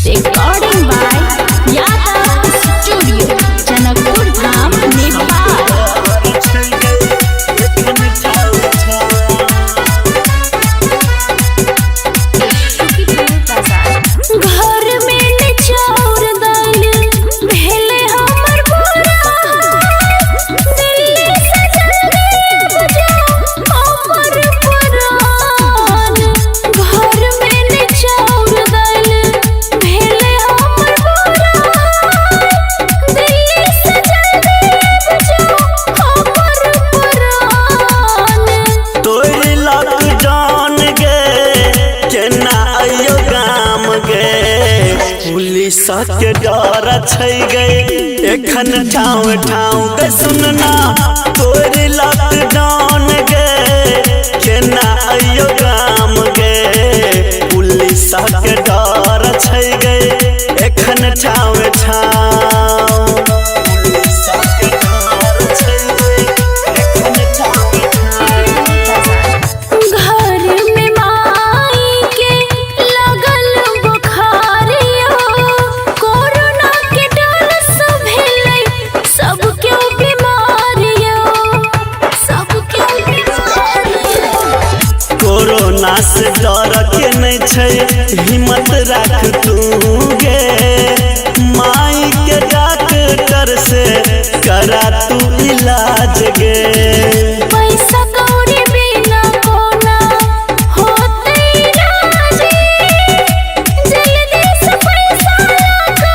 Recording by Yadav Studio, Janakpur Dham, Nepal. Police के डर छै गए एखन ठाव ठाव के सुनना तोर लॉकडाउन गे केना आयो गाम गे पुलिस के डर छै गए एखन ठाव ठाव पुलिस के डर छै गए एखन ठाव कोरोना से डर के नहीं छै हिम्मत रख तू गे माई के डॉक्टर से करा तू इलाज गे पैसा कौड़ी बिना कोना होते राजी जल्दी से पैसा लगा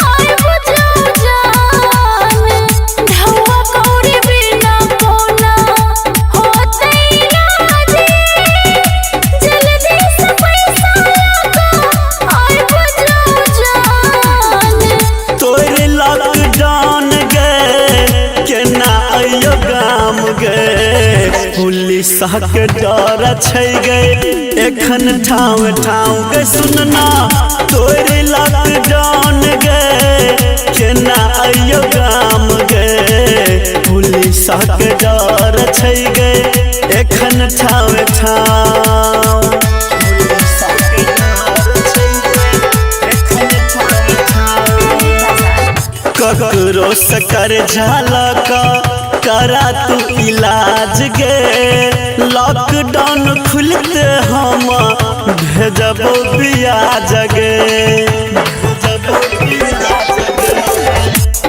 आए बुझाओ जान ढवा कौड़ी बिना कोना होते राजी जल्दी से पैसा लगा आए बुझाओ जान तोरे लॉकडाउन गे केना आयो गाम गे पुलिस के डर छै गए एखन ठाव ठाव के सुनना तोरे लॉकडाउन गे केना आयो गाम गे पुलिस के डर छै गए एखन ठाव ठाव पुलिस के डर छै गए एखन ठाव ठाव ककरो से कर झालक करा तू इलाज गे लॉकडाउन खुलते हम भेजबो ब्याज गे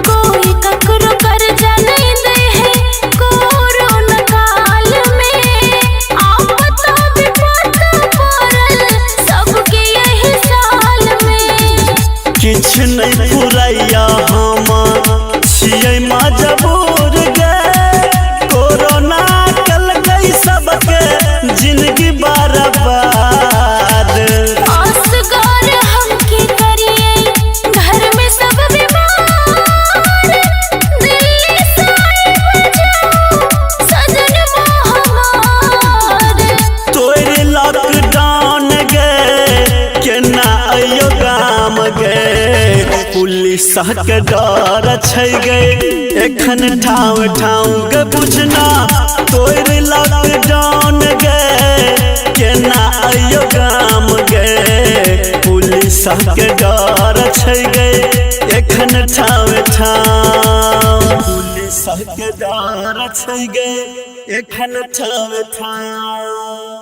कोई ककरो कर्जा नहीं दे है कोरोना काल में आफत विपत पड़ल सबके यही साल में किछ नहीं पुरैया हम छियै मजबूर गे कोरोना कल गई सबके जिंदगी बर्बाद असगर हम की करिए घर में सब बीमार दिल्ली से आए बचाओ सजन हमार तोरे लॉकडाउन गे केना आयो गाम गे पुलिस के डर छै गए एखन ठाव ठाव गे बुझना तोरे लॉकडाउन गे केना आयो गाम गे पुलिस के डर छै गए एखन ठाव ठाव पुलिस के डर छै गए एखन ठाव ठाव।